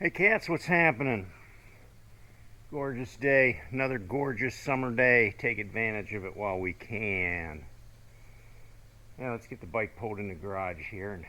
Hey cats, what's happening? Gorgeous day, another gorgeous summer day. Take advantage of it while we can. Now let's get the bike pulled in the garage here.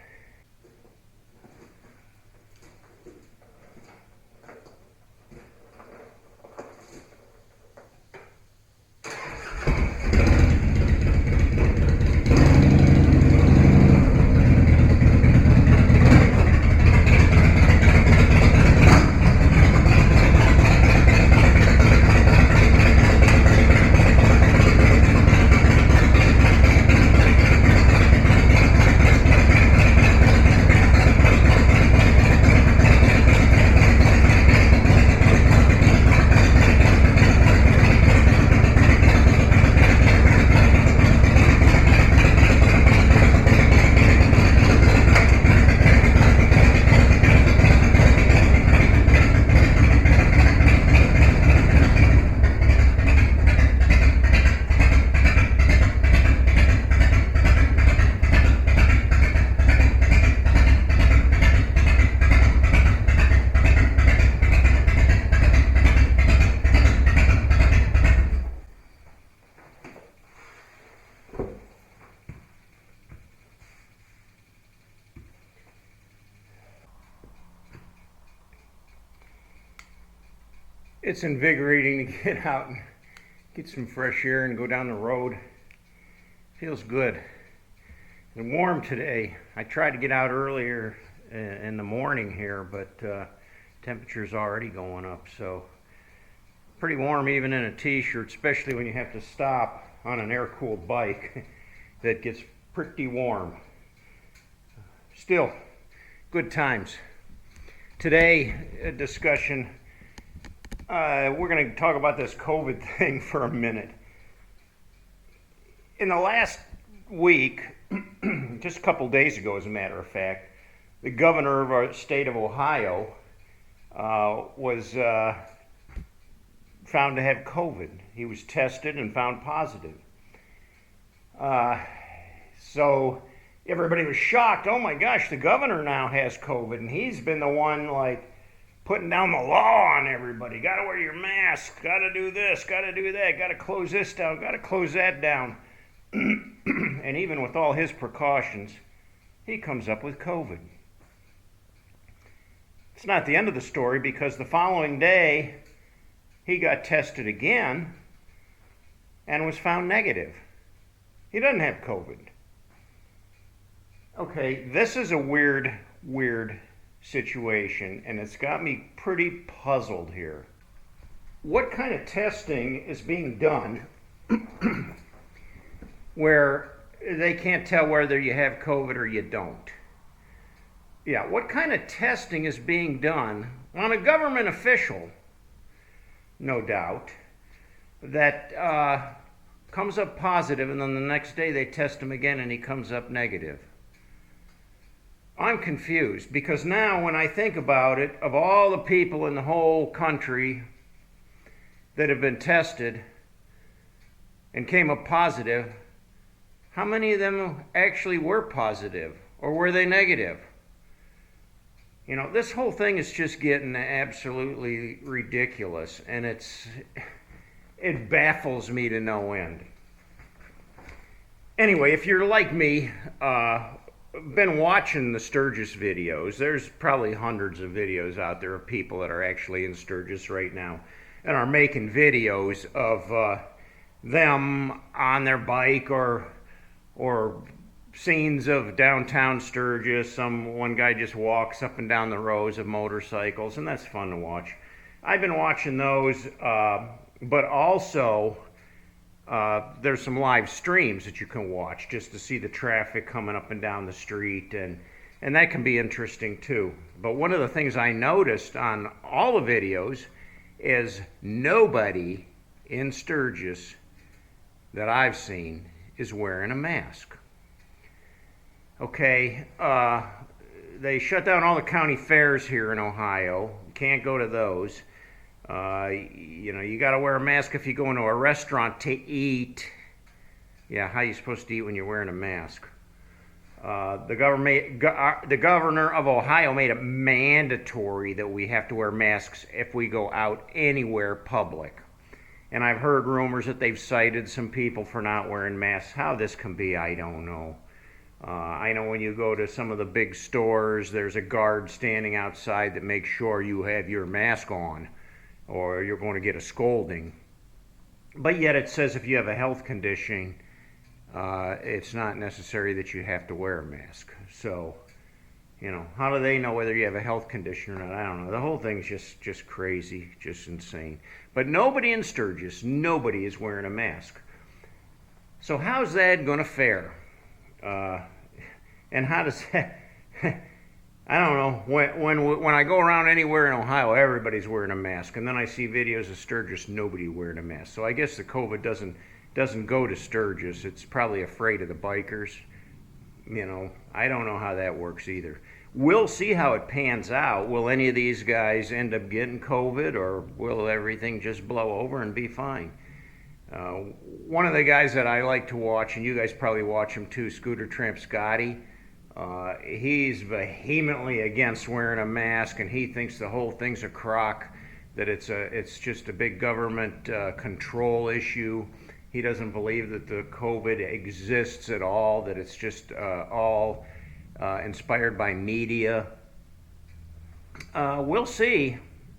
It's invigorating to get out and get some fresh air and go down the road. Feels good and warm today. I tried to get out earlier in the morning here, but temperature's already going up, so pretty warm even in a t-shirt, especially when you have to stop on an air-cooled bike. That gets pretty warm. Still, good times. Today, a discussion. We're going to talk about this COVID thing for a minute. In the last week, just a couple days ago as a matter of fact, the governor of our state of Ohio was found to have COVID. He was tested and found positive. So everybody was shocked. Oh my gosh, the governor now has COVID, and he's been the one like putting down the law on everybody. Got to wear your mask, got to do this, got to do that, got to close this down, got to close that down. And even with all his precautions, he comes up with COVID. It's not the end of the story, because the following day he got tested again and was found negative. He doesn't have COVID. Okay, this is a weird situation, and it's got me pretty puzzled here. What kind of testing is being done where they can't tell whether you have COVID or you don't? Yeah, what kind of testing is being done on a government official, no doubt, that comes up positive, and then the next day they test him again and he comes up negative? I'm confused, because now when I think about it, of all the people in the whole country that have been tested and came up positive, how many of them actually were positive, or were they negative? You know, this whole thing is just getting absolutely ridiculous, and it baffles me to no end. Anyway, if you're like me, been watching the Sturgis videos. There's probably hundreds of videos out there of people that are actually in Sturgis right now and are making videos of them on their bike or scenes of downtown Sturgis. One guy just walks up and down the rows of motorcycles, and that's fun to watch. I've been watching those, but also there's some live streams that you can watch just to see the traffic coming up and down the street, and that can be interesting too. But one of the things I noticed on all the videos is nobody in Sturgis that I've seen is wearing a mask. Okay, they shut down all the county fairs here in Ohio. You can't go to those. You got to wear a mask if you go into a restaurant to eat. Yeah, how are you supposed to eat when you're wearing a mask? The governor of Ohio made it mandatory that we have to wear masks if we go out anywhere public. And I've heard rumors that they've cited some people for not wearing masks. How this can be, I don't know. I know when you go to some of the big stores, there's a guard standing outside that makes sure you have your mask on, or you're going to get a scolding. But yet it says if you have a health condition, it's not necessary that you have to wear a mask. So, how do they know whether you have a health condition or not? I don't know. The whole thing's just crazy, just insane. But nobody in Sturgis, nobody is wearing a mask. So how's that going to fare? And how does that? I don't know. When I go around anywhere in Ohio, everybody's wearing a mask, and then I see videos of Sturgis, nobody wearing a mask. So I guess the COVID doesn't go to Sturgis. It's probably afraid of the bikers. I don't know how that works either. We'll see how it pans out. Will any of these guys end up getting COVID, or will everything just blow over and be fine? One of the guys that I like to watch, and you guys probably watch him too, Scooter Tramp Scotty, he's vehemently against wearing a mask, and he thinks the whole thing's a crock, that it's just a big government control issue. He doesn't believe that the COVID exists at all, that it's just all inspired by media. We'll see.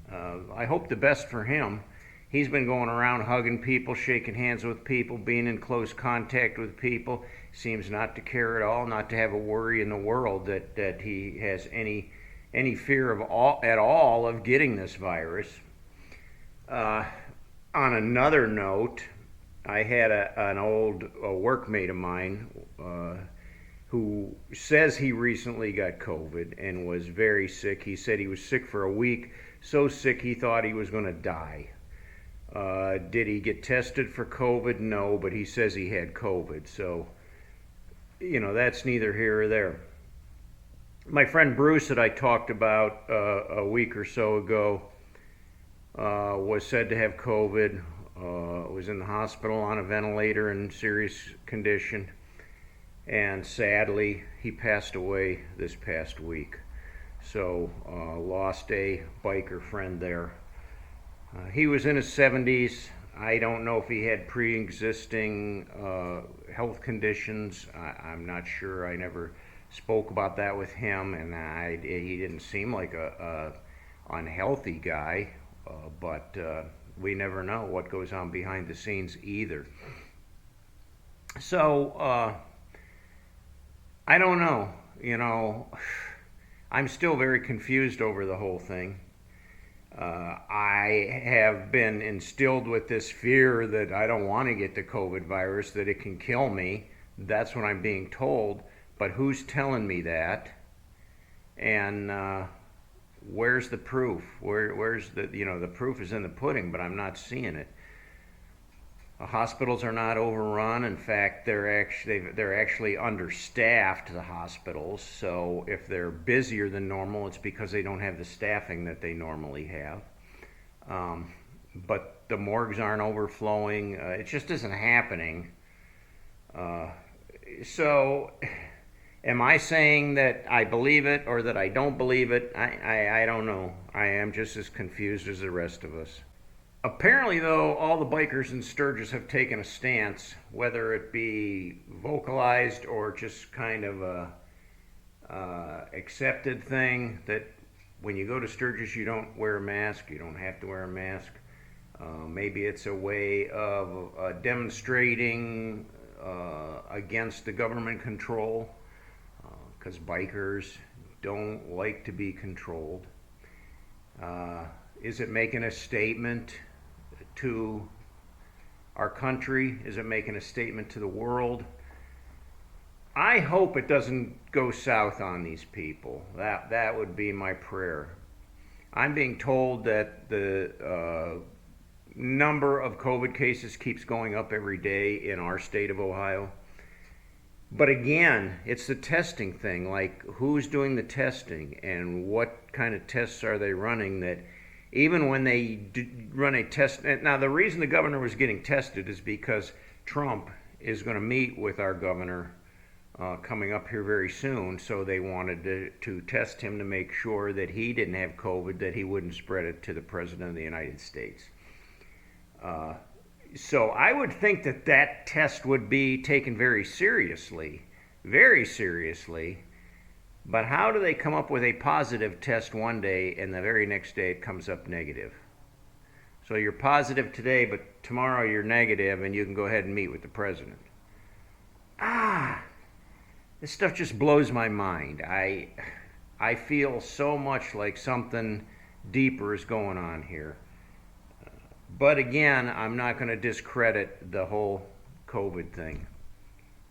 I hope the best for him. He's been going around hugging people, shaking hands with people, being in close contact with people. Seems not to care at all, not to have a worry in the world that he has any fear at all of getting this virus. On another note, I had an old workmate of mine who says he recently got COVID and was very sick. He said he was sick for a week, so sick he thought he was going to die. Did he get tested for COVID? No, but he says he had COVID. So, that's neither here or there. My friend Bruce that I talked about a week or so ago was said to have COVID, was in the hospital on a ventilator in serious condition, and sadly he passed away this past week. So lost a biker friend there. He was in his 70s. I don't know if he had pre-existing health conditions. I'm not sure. I never spoke about that with him, and he didn't seem like a unhealthy guy, but we never know what goes on behind the scenes either. So I don't know. I'm still very confused over the whole thing. I have been instilled with this fear that I don't want to get the COVID virus, that it can kill me. That's what I'm being told. But who's telling me that? And where's the proof? Where's the proof is in the pudding, but I'm not seeing it. The hospitals are not overrun. In fact, they're actually understaffed, the hospitals. So if they're busier than normal, it's because they don't have the staffing that they normally have. But the morgues aren't overflowing. It just isn't happening. So am I saying that I believe it or that I don't believe it? I don't know. I am just as confused as the rest of us. Apparently, though, all the bikers in Sturgis have taken a stance, whether it be vocalized or just kind of a accepted thing, that when you go to Sturgis, you don't wear a mask. You don't have to wear a mask. Maybe it's a way of demonstrating against the government control, because bikers don't like to be controlled. Is it making a statement to our country? Is it making a statement to the world? I hope it doesn't go south on these people. That would be my prayer. I'm being told that the number of COVID cases keeps going up every day in our state of Ohio. But again, it's the testing thing. Like, who's doing the testing and what kind of tests are they running, that even when they run a test. Now, the reason the governor was getting tested is because Trump is going to meet with our governor coming up here very soon, so they wanted to test him to make sure that he didn't have COVID, that he wouldn't spread it to the President of the United States. So I would think that that test would be taken very seriously, very seriously. But how do they come up with a positive test one day and the very next day it comes up negative? So you're positive today, but tomorrow you're negative and you can go ahead and meet with the president. This stuff just blows my mind. I feel so much like something deeper is going on here. But again, I'm not going to discredit the whole COVID thing.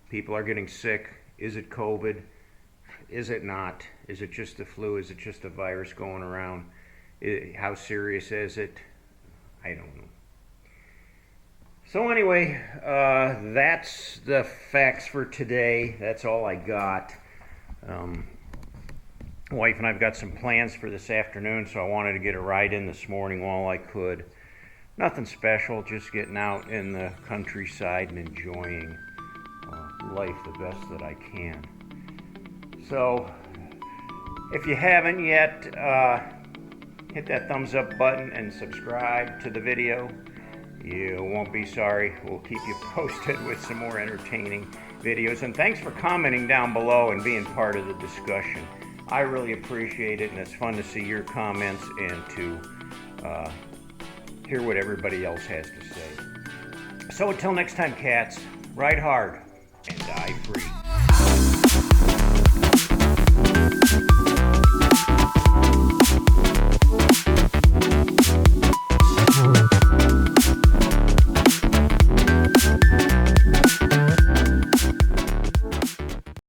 People are getting sick. Is it COVID? Is it not? Is it just the flu? Is it just a virus going around? How serious is it? I don't know. So anyway, that's the facts for today. That's all I got. Wife and I've got some plans for this afternoon, so I wanted to get a ride in this morning while I could. Nothing special, just getting out in the countryside and enjoying life the best that I can. So, if you haven't yet, hit that thumbs up button and subscribe to the video. You won't be sorry. We'll keep you posted with some more entertaining videos. And thanks for commenting down below and being part of the discussion. I really appreciate it, and it's fun to see your comments and to hear what everybody else has to say. So until next time, cats, ride hard and die free.